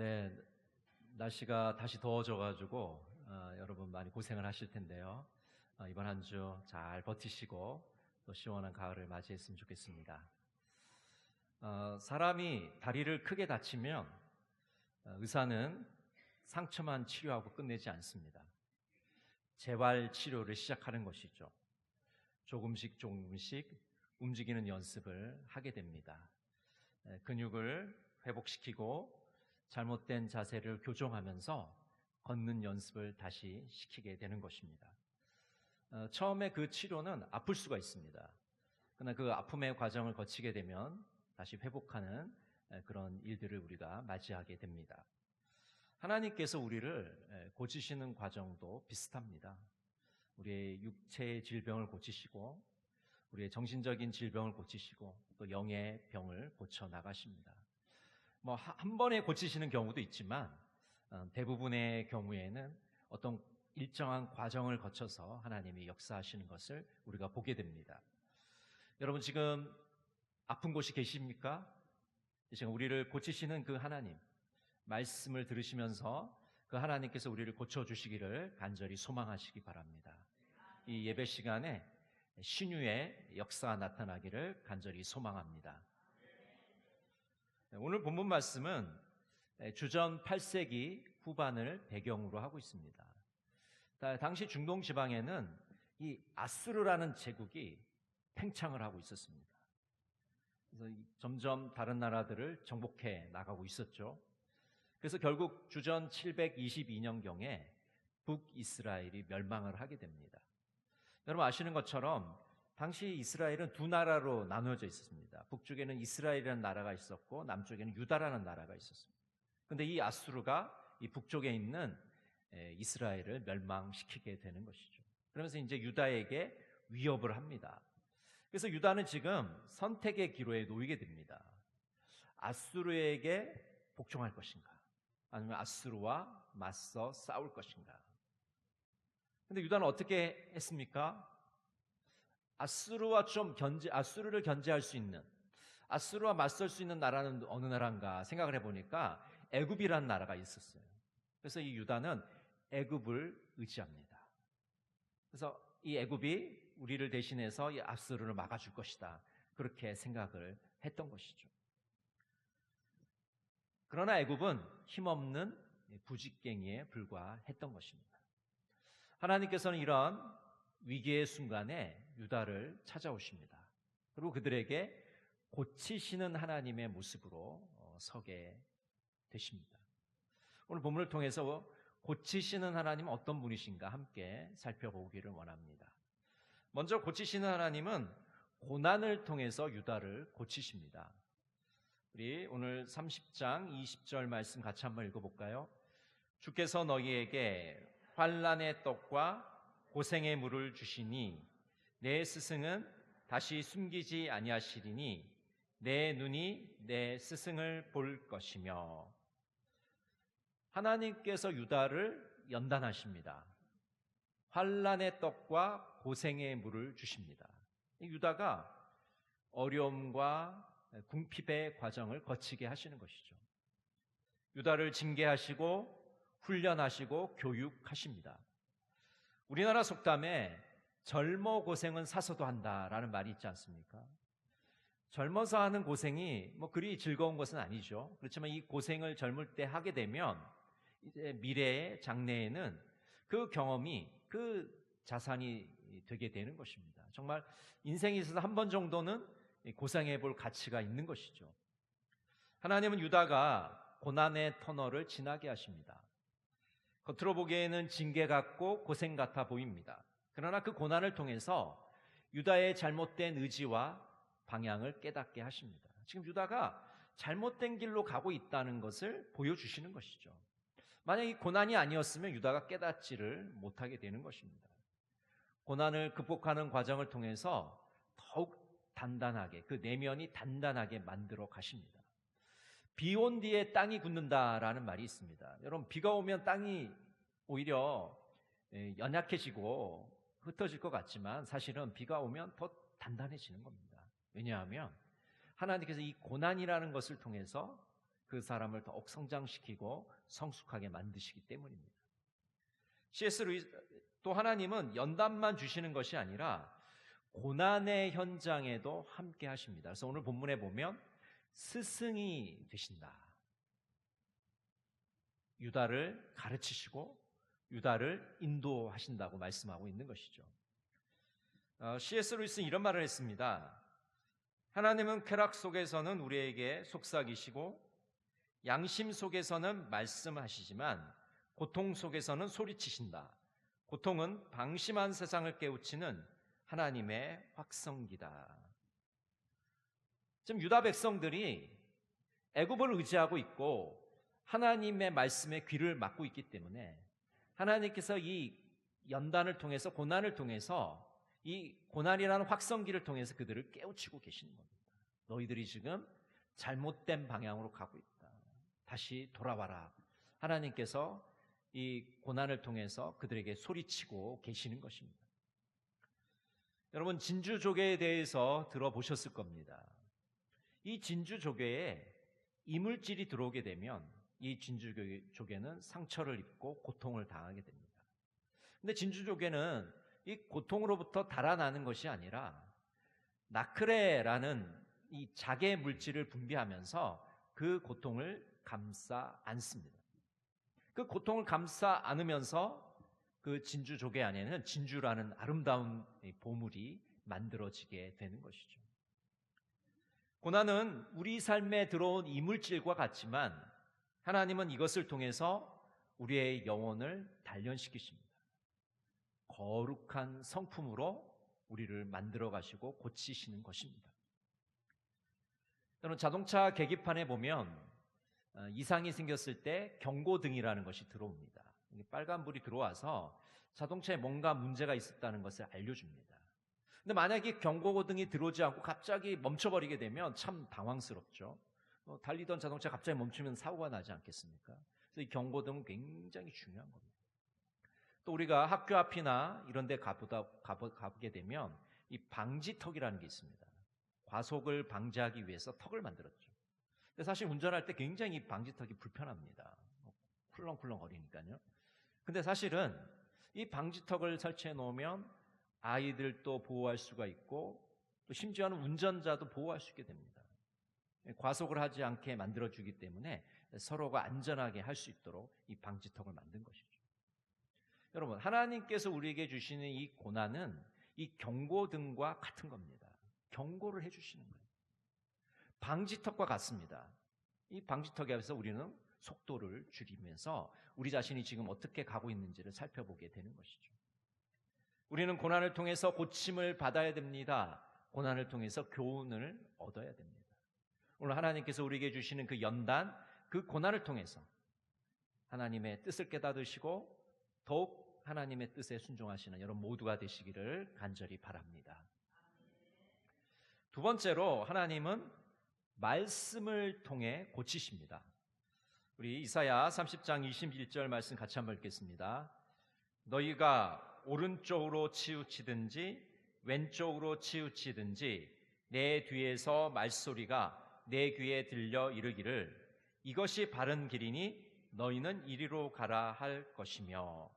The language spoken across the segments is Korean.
네, 날씨가 다시 더워져가지고 여러분 많이 고생을 하실 텐데요. 이번 한 주 잘 버티시고 또 시원한 가을을 맞이했으면 좋겠습니다. 사람이 다리를 크게 다치면 의사는 상처만 치료하고 끝내지 않습니다. 재활 치료를 시작하는 것이죠. 조금씩 조금씩 움직이는 연습을 하게 됩니다. 근육을 회복시키고 잘못된 자세를 교정하면서 걷는 연습을 다시 시키게 되는 것입니다. 처음에 그 치료는 아플 수가 있습니다. 그러나 그 아픔의 과정을 거치게 되면 다시 회복하는 그런 일들을 우리가 맞이하게 됩니다. 하나님께서 우리를 고치시는 과정도 비슷합니다. 우리의 육체의 질병을 고치시고 우리의 정신적인 질병을 고치시고 또 영의 병을 고쳐 나가십니다. 한 번에 고치시는 경우도 있지만 대부분의 경우에는 어떤 일정한 과정을 거쳐서 하나님이 역사하시는 것을 우리가 보게 됩니다. 여러분 지금 아픈 곳이 계십니까? 지금 우리를 고치시는 그 하나님 말씀을 들으시면서 그 하나님께서 우리를 고쳐주시기를 간절히 소망하시기 바랍니다. 이 예배 시간에 신유의 역사가 나타나기를 간절히 소망합니다. 오늘 본문 말씀은 주전 8세기 후반을 배경으로 하고 있습니다. 당시 중동 지방에는 이 아수르라는 제국이 팽창을 하고 있었습니다. 그래서 점점 다른 나라들을 정복해 나가고 있었죠. 그래서 결국 주전 722년경에 북이스라엘이 멸망을 하게 됩니다. 여러분 아시는 것처럼 당시 이스라엘은 두 나라로 나누어져 있었습니다. 북쪽에는 이스라엘이라는 나라가 있었고 남쪽에는 유다라는 나라가 있었습니다. 그런데 이 아수르가 이 북쪽에 있는 이스라엘을 멸망시키게 되는 것이죠. 그러면서 이제 유다에게 위협을 합니다. 그래서 유다는 지금 선택의 기로에 놓이게 됩니다. 아수르에게 복종할 것인가? 아니면 아수르와 맞서 싸울 것인가? 근데 유다는 어떻게 했습니까? 아수르를 견제할 수 있는, 아수르와 맞설 수 있는 나라는 어느 나라인가 생각을 해보니까 애굽이라는 나라가 있었어요. 그래서 이 유다는 애굽을 의지합니다. 그래서 이 애굽이 우리를 대신해서 이 아수르를 막아줄 것이다. 그렇게 생각을 했던 것이죠. 그러나 애굽은 힘없는 부직갱이에 불과했던 것입니다. 하나님께서는 이런 위기의 순간에 유다를 찾아오십니다. 그리고 그들에게 고치시는 하나님의 모습으로 서게 되십니다. 오늘 본문을 통해서 고치시는 하나님은 어떤 분이신가 함께 살펴보기를 원합니다. 먼저 고치시는 하나님은 고난을 통해서 유다를 고치십니다. 우리 오늘 30장 20절 말씀 같이 한번 읽어볼까요? 주께서 너희에게 환난의 떡과 고생의 물을 주시니 내 스승은 다시 숨기지 아니하시리니 내 눈이 내 스승을 볼 것이며. 하나님께서 유다를 연단하십니다. 환난의 떡과 고생의 물을 주십니다. 유다가 어려움과 궁핍의 과정을 거치게 하시는 것이죠. 유다를 징계하시고 훈련하시고 교육하십니다. 우리나라 속담에 젊어 고생은 사서도 한다라는 말이 있지 않습니까? 젊어서 하는 고생이 그리 즐거운 것은 아니죠. 그렇지만 이 고생을 젊을 때 하게 되면 이제 미래의 장래에는 그 경험이 그 자산이 되게 되는 것입니다. 정말 인생에 있어서 한 번 정도는 고생해 볼 가치가 있는 것이죠. 하나님은 유다가 고난의 터널을 지나게 하십니다. 겉으로 보기에는 징계 같고 고생 같아 보입니다. 그러나 그 고난을 통해서 유다의 잘못된 의지와 방향을 깨닫게 하십니다. 지금 유다가 잘못된 길로 가고 있다는 것을 보여주시는 것이죠. 만약 이 고난이 아니었으면 유다가 깨닫지를 못하게 되는 것입니다. 고난을 극복하는 과정을 통해서 더욱 단단하게, 그 내면이 단단하게 만들어 가십니다. 비 온 뒤에 땅이 굳는다라는 말이 있습니다. 여러분, 비가 오면 땅이 오히려 연약해지고 흩어질 것 같지만 사실은 비가 오면 더 단단해지는 겁니다. 왜냐하면 하나님께서 이 고난이라는 것을 통해서 그 사람을 더욱 성장시키고 성숙하게 만드시기 때문입니다. C.S. 루이스 또 하나님은 연단만 주시는 것이 아니라 고난의 현장에도 함께 하십니다. 그래서 오늘 본문에 보면 스승이 되신다. 유다를 가르치시고 유다를 인도하신다고 말씀하고 있는 것이죠. C.S. 루이스는 이런 말을 했습니다. 하나님은 쾌락 속에서는 우리에게 속삭이시고 양심 속에서는 말씀하시지만 고통 속에서는 소리치신다. 고통은 방심한 세상을 깨우치는 하나님의 확성기다. 지금 유다 백성들이 애굽을 의지하고 있고 하나님의 말씀에 귀를 막고 있기 때문에 하나님께서 이 연단을 통해서 고난을 통해서 이 고난이라는 확성기를 통해서 그들을 깨우치고 계시는 겁니다. 너희들이 지금 잘못된 방향으로 가고 있다. 다시 돌아와라. 하나님께서 이 고난을 통해서 그들에게 소리치고 계시는 것입니다. 여러분, 진주조개에 대해서 들어보셨을 겁니다. 이 진주조개에 이물질이 들어오게 되면 이 진주조개는 상처를 입고 고통을 당하게 됩니다. 근데 진주조개는 이 고통으로부터 달아나는 것이 아니라 나크레라는 이 자개 물질을 분비하면서 그 고통을 감싸 안습니다. 그 고통을 감싸 안으면서 그 진주조개 안에는 진주라는 아름다운 보물이 만들어지게 되는 것이죠. 고난은 우리 삶에 들어온 이물질과 같지만 하나님은 이것을 통해서 우리의 영혼을 단련시키십니다. 거룩한 성품으로 우리를 만들어 가시고 고치시는 것입니다. 여러분, 자동차 계기판에 보면 이상이 생겼을 때 경고등이라는 것이 들어옵니다. 빨간불이 들어와서 자동차에 뭔가 문제가 있었다는 것을 알려줍니다. 근데 만약에 경고등이 들어오지 않고 갑자기 멈춰버리게 되면 참 당황스럽죠. 달리던 자동차 갑자기 멈추면 사고가 나지 않겠습니까? 그래서 이 경고등은 굉장히 중요한 겁니다. 또 우리가 학교 앞이나 이런 데 가보게 되면 이 방지턱이라는 게 있습니다. 과속을 방지하기 위해서 턱을 만들었죠. 근데 사실 운전할 때 굉장히 이 방지턱이 불편합니다. 쿨렁쿨렁 거리니까요. 근데 사실은 이 방지턱을 설치해 놓으면 아이들도 보호할 수가 있고 또 심지어는 운전자도 보호할 수 있게 됩니다. 과속을 하지 않게 만들어주기 때문에 서로가 안전하게 할 수 있도록 이 방지턱을 만든 것이죠. 여러분, 하나님께서 우리에게 주시는 이 고난은 이 경고등과 같은 겁니다. 경고를 해주시는 거예요. 방지턱과 같습니다. 이 방지턱에 앞에서 우리는 속도를 줄이면서 우리 자신이 지금 어떻게 가고 있는지를 살펴보게 되는 것이죠. 우리는 고난을 통해서 고침을 받아야 됩니다. 고난을 통해서 교훈을 얻어야 됩니다. 오늘 하나님께서 우리에게 주시는 그 연단, 그 고난을 통해서 하나님의 뜻을 깨닫으시고 더욱 하나님의 뜻에 순종하시는 여러분 모두가 되시기를 간절히 바랍니다. 두 번째로 하나님은 말씀을 통해 고치십니다. 우리 이사야 30장 21절 말씀 같이 한번 읽겠습니다. 너희가 오른쪽으로 치우치든지 왼쪽으로 치우치든지 내 뒤에서 말소리가 내 귀에 들려 이르기를 이것이 바른 길이니 너희는 이리로 가라 할 것이며.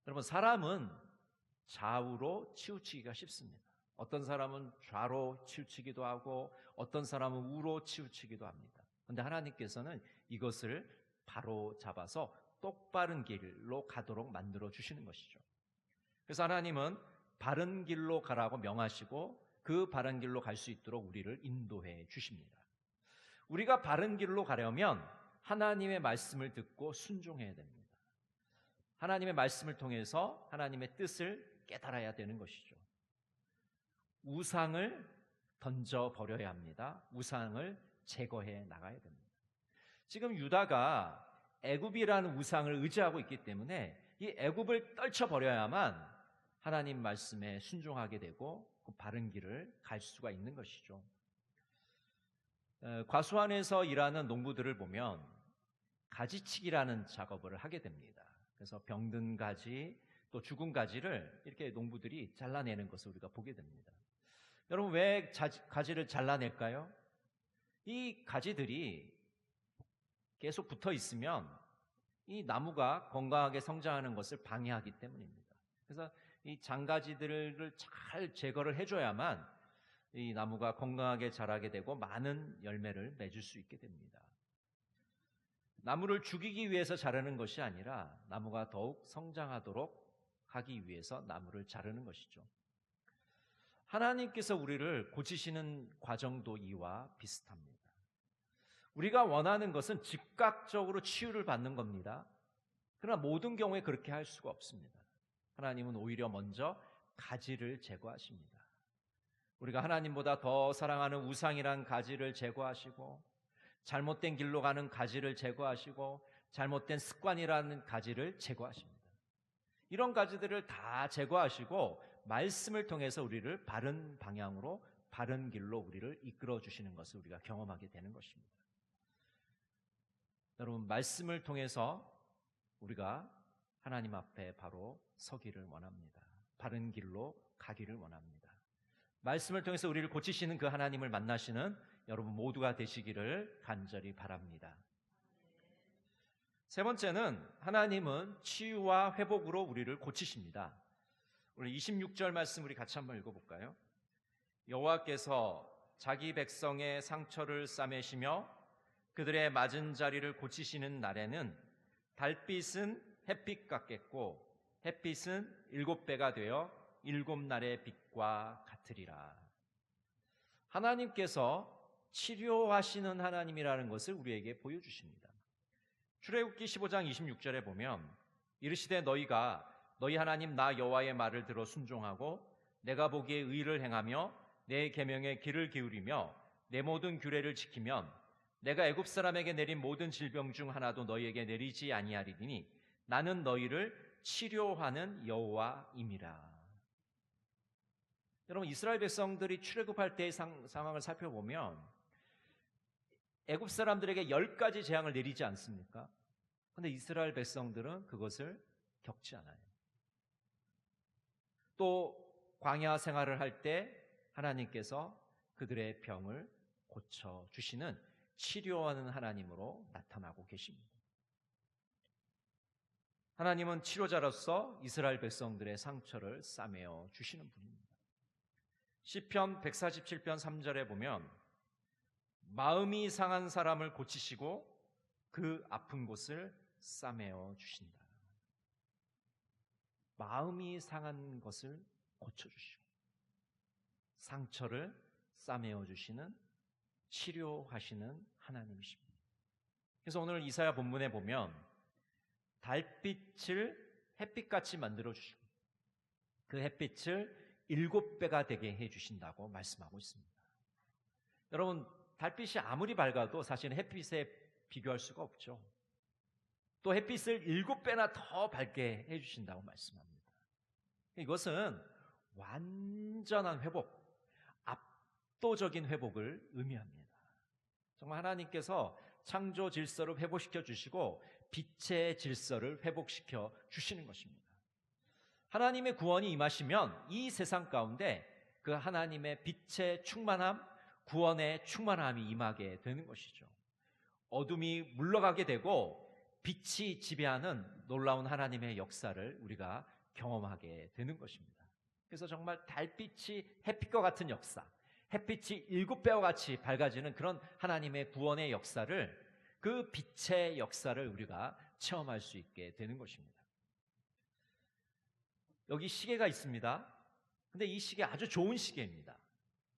여러분, 사람은 좌우로 치우치기가 쉽습니다. 어떤 사람은 좌로 치우치기도 하고 어떤 사람은 우로 치우치기도 합니다. 그런데 하나님께서는 이것을 바로 잡아서 똑바른 길로 가도록 만들어 주시는 것이죠. 그래서 하나님은 바른 길로 가라고 명하시고 그 바른 길로 갈 수 있도록 우리를 인도해 주십니다. 우리가 바른 길로 가려면 하나님의 말씀을 듣고 순종해야 됩니다. 하나님의 말씀을 통해서 하나님의 뜻을 깨달아야 되는 것이죠. 우상을 던져버려야 합니다. 우상을 제거해 나가야 됩니다. 지금 유다가 애굽이라는 우상을 의지하고 있기 때문에 이 애굽을 떨쳐버려야만 하나님 말씀에 순종하게 되고 그 바른 길을 갈 수가 있는 것이죠. 과수원에서 일하는 농부들을 보면 가지치기라는 작업을 하게 됩니다. 그래서 병든 가지 또 죽은 가지를 이렇게 농부들이 잘라내는 것을 우리가 보게 됩니다. 여러분, 왜 가지를 잘라낼까요? 이 가지들이 계속 붙어 있으면 이 나무가 건강하게 성장하는 것을 방해하기 때문입니다. 그래서 이 장가지들을 잘 제거를 해줘야만 이 나무가 건강하게 자라게 되고 많은 열매를 맺을 수 있게 됩니다. 나무를 죽이기 위해서 자르는 것이 아니라 나무가 더욱 성장하도록 하기 위해서 나무를 자르는 것이죠. 하나님께서 우리를 고치시는 과정도 이와 비슷합니다. 우리가 원하는 것은 즉각적으로 치유를 받는 겁니다. 그러나 모든 경우에 그렇게 할 수가 없습니다. 하나님은 오히려 먼저 가지를 제거하십니다. 우리가 하나님보다 더 사랑하는 우상이란 가지를 제거하시고, 잘못된 길로 가는 가지를 제거하시고, 잘못된 습관이라는 가지를 제거하십니다. 이런 가지들을 다 제거하시고 말씀을 통해서 우리를 바른 방향으로, 바른 길로 우리를 이끌어 주시는 것을 우리가 경험하게 되는 것입니다. 여러분, 말씀을 통해서 우리가 하나님 앞에 바로 서기를 원합니다. 바른 길로 가기를 원합니다. 말씀을 통해서 우리를 고치시는 그 하나님을 만나시는 여러분 모두가 되시기를 간절히 바랍니다. 세 번째는 하나님은 치유와 회복으로 우리를 고치십니다. 우리 26절 말씀 우리 같이 한번 읽어볼까요? 여호와께서 자기 백성의 상처를 싸매시며 그들의 맞은 자리를 고치시는 날에는 달빛은 햇빛 같겠고 햇빛은 7배가 되어 7날의 빛과 같으리라. 하나님께서 치료하시는 하나님이라는 것을 우리에게 보여주십니다. 출애굽기 15장 26절에 보면 이르시되 너희가 너희 하나님 나 여호와의 말을 들어 순종하고 내가 보기에 의를 행하며 내 계명에 귀를 기울이며 내 모든 규례를 지키면 내가 애굽 사람에게 내린 모든 질병 중 하나도 너희에게 내리지 아니하리니 나는 너희를 치료하는 여호와임이라. 여러분, 이스라엘 백성들이 출애굽할 때의 상황을 살펴보면 애굽 사람들에게 10가지 재앙을 내리지 않습니까? 그런데 이스라엘 백성들은 그것을 겪지 않아요. 또 광야 생활을 할 때 하나님께서 그들의 병을 고쳐주시는 치료하는 하나님으로 나타나고 계십니다. 하나님은 치료자로서 이스라엘 백성들의 상처를 싸매어 주시는 분입니다. 시편 147편 3절에 보면 마음이 상한 사람을 고치시고 그 아픈 곳을 싸매어 주신다. 마음이 상한 것을 고쳐주시고 상처를 싸매어 주시는 치료하시는 하나님이십니다. 그래서 오늘 이사야 본문에 보면 달빛을 햇빛같이 만들어 주시고 그 햇빛을 7배가 되게 해주신다고 말씀하고 있습니다. 여러분, 달빛이 아무리 밝아도 사실은 햇빛에 비교할 수가 없죠. 또 햇빛을 7배나 더 밝게 해주신다고 말씀합니다. 이것은 완전한 회복, 압도적인 회복을 의미합니다. 정말 하나님께서 창조 질서를 회복시켜 주시고 빛의 질서를 회복시켜 주시는 것입니다. 하나님의 구원이 임하시면 이 세상 가운데 그 하나님의 빛의 충만함, 구원의 충만함이 임하게 되는 것이죠. 어둠이 물러가게 되고 빛이 지배하는 놀라운 하나님의 역사를 우리가 경험하게 되는 것입니다. 그래서 정말 달빛이 햇빛과 같은 역사, 햇빛이 7배와 같이 밝아지는 그런 하나님의 구원의 역사를, 그 빛의 역사를 우리가 체험할 수 있게 되는 것입니다. 여기 시계가 있습니다. 근데 이 시계 아주 좋은 시계입니다.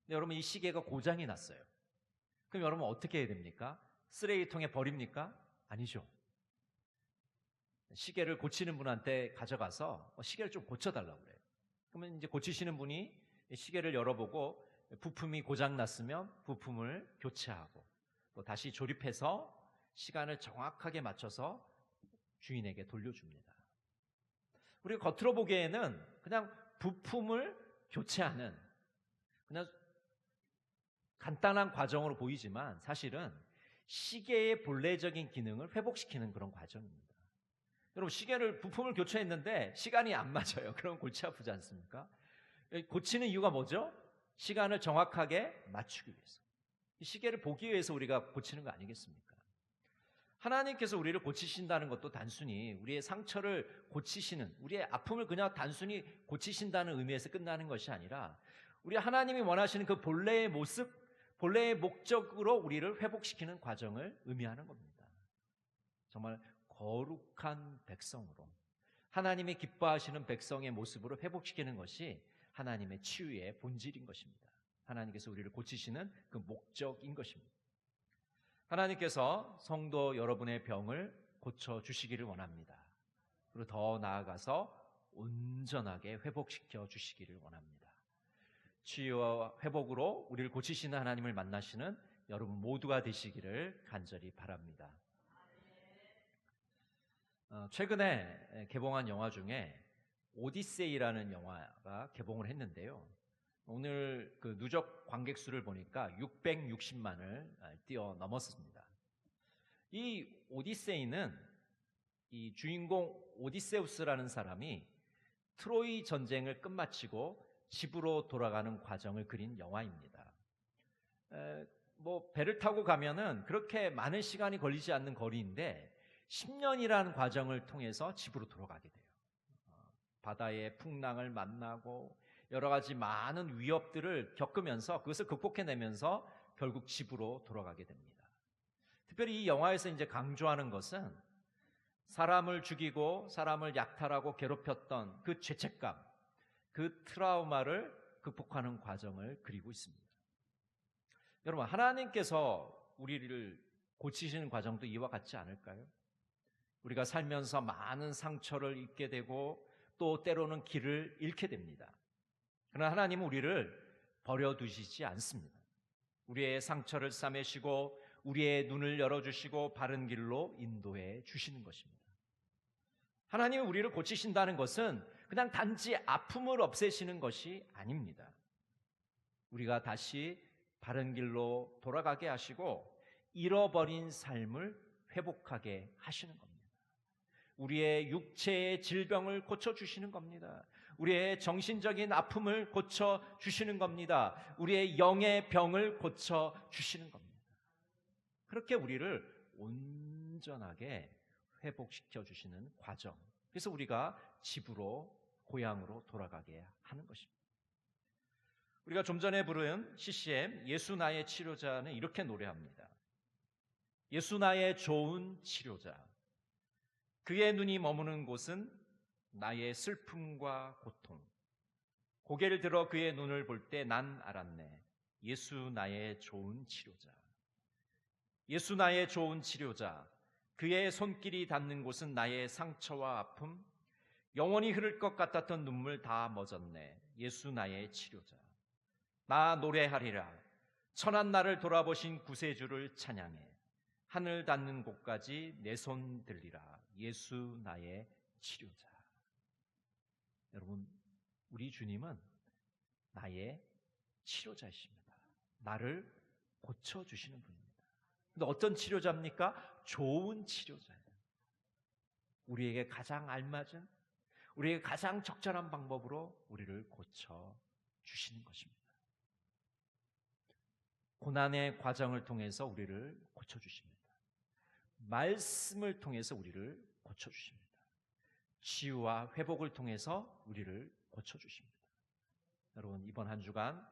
근데 여러분, 이 시계가 고장이 났어요. 그럼 여러분 어떻게 해야 됩니까? 쓰레기통에 버립니까? 아니죠. 시계를 고치는 분한테 가져가서 시계를 좀 고쳐달라고 그래요. 그러면 이제 고치시는 분이 시계를 열어보고 부품이 고장 났으면 부품을 교체하고 또 다시 조립해서 시간을 정확하게 맞춰서 주인에게 돌려줍니다. 우리가 겉으로 보기에는 그냥 부품을 교체하는 그냥 간단한 과정으로 보이지만 사실은 시계의 본래적인 기능을 회복시키는 그런 과정입니다. 여러분, 시계를 부품을 교체했는데 시간이 안 맞아요. 그럼 골치 아프지 않습니까? 고치는 이유가 뭐죠? 시간을 정확하게 맞추기 위해서. 이 시계를 보기 위해서 우리가 고치는 거 아니겠습니까? 하나님께서 우리를 고치신다는 것도 단순히 우리의 상처를 고치시는, 우리의 아픔을 그냥 단순히 고치신다는 의미에서 끝나는 것이 아니라 우리 하나님이 원하시는 그 본래의 모습, 본래의 목적으로 우리를 회복시키는 과정을 의미하는 겁니다. 정말 거룩한 백성으로, 하나님이 기뻐하시는 백성의 모습으로 회복시키는 것이 하나님의 치유의 본질인 것입니다. 하나님께서 우리를 고치시는 그 목적인 것입니다. 하나님께서 성도 여러분의 병을 고쳐주시기를 원합니다. 그리고 더 나아가서 온전하게 회복시켜 주시기를 원합니다. 치유와 회복으로 우리를 고치시는 하나님을 만나시는 여러분 모두가 되시기를 간절히 바랍니다. 최근에 개봉한 영화 중에 오디세이라는 영화가 개봉을 했는데요. 오늘 그 누적 관객 수를 보니까 660만을 뛰어넘었습니다. 이 오디세이는 이 주인공 오디세우스라는 사람이 트로이 전쟁을 끝마치고 집으로 돌아가는 과정을 그린 영화입니다. 배를 타고 가면은 그렇게 많은 시간이 걸리지 않는 거리인데 10년이라는 과정을 통해서 집으로 돌아가게 돼요. 바다의 풍랑을 만나고 여러 가지 많은 위협들을 겪으면서 그것을 극복해내면서 결국 집으로 돌아가게 됩니다. 특별히 이 영화에서 이제 강조하는 것은 사람을 죽이고 사람을 약탈하고 괴롭혔던 그 죄책감, 그 트라우마를 극복하는 과정을 그리고 있습니다. 여러분, 하나님께서 우리를 고치시는 과정도 이와 같지 않을까요? 우리가 살면서 많은 상처를 입게 되고 또 때로는 길을 잃게 됩니다. 그러나 하나님은 우리를 버려두시지 않습니다. 우리의 상처를 싸매시고 우리의 눈을 열어주시고 바른 길로 인도해 주시는 것입니다. 하나님이 우리를 고치신다는 것은 그냥 단지 아픔을 없애시는 것이 아닙니다. 우리가 다시 바른 길로 돌아가게 하시고 잃어버린 삶을 회복하게 하시는 겁니다. 우리의 육체의 질병을 고쳐주시는 겁니다. 우리의 정신적인 아픔을 고쳐주시는 겁니다. 우리의 영의 병을 고쳐주시는 겁니다. 그렇게 우리를 온전하게 회복시켜 주시는 과정. 그래서 우리가 집으로, 고향으로 돌아가게 하는 것입니다. 우리가 좀 전에 부른 CCM 예수 나의 치료자는 이렇게 노래합니다. 예수 나의 좋은 치료자. 그의 눈이 머무는 곳은 나의 슬픔과 고통. 고개를 들어 그의 눈을 볼 때 난 알았네. 예수 나의 좋은 치료자. 예수 나의 좋은 치료자. 그의 손길이 닿는 곳은 나의 상처와 아픔, 영원히 흐를 것 같았던 눈물 다 멎었네. 예수 나의 치료자. 나 노래하리라. 천한 나를 돌아보신 구세주를 찬양해. 하늘 닿는 곳까지 내 손 들리라. 예수 나의 치료자. 여러분, 우리 주님은 나의 치료자이십니다. 나를 고쳐주시는 분입니다. 근데 어떤 치료자입니까? 좋은 치료자예요. 우리에게 가장 알맞은, 우리에게 가장 적절한 방법으로 우리를 고쳐주시는 것입니다. 고난의 과정을 통해서 우리를 고쳐주십니다. 말씀을 통해서 우리를 고쳐주십니다. 치유와 회복을 통해서 우리를 고쳐주십니다. 여러분, 이번 한 주간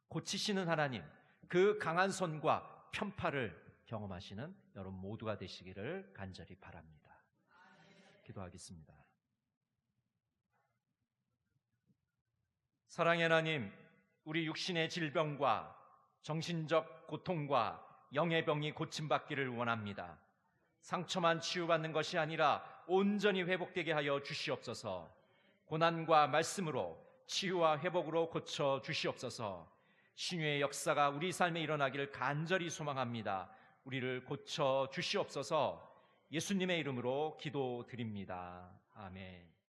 고치시는 하나님, 그 강한 손과 편팔을 경험하시는 여러분 모두가 되시기를 간절히 바랍니다. 기도하겠습니다. 사랑의 하나님, 우리 육신의 질병과 정신적 고통과 영의 병이 고침받기를 원합니다. 상처만 치유받는 것이 아니라 온전히 회복되게 하여 주시옵소서. 고난과 말씀으로 치유와 회복으로 고쳐 주시옵소서. 신유의 역사가 우리 삶에 일어나기를 간절히 소망합니다. 우리를 고쳐 주시옵소서. 예수님의 이름으로 기도드립니다. 아멘.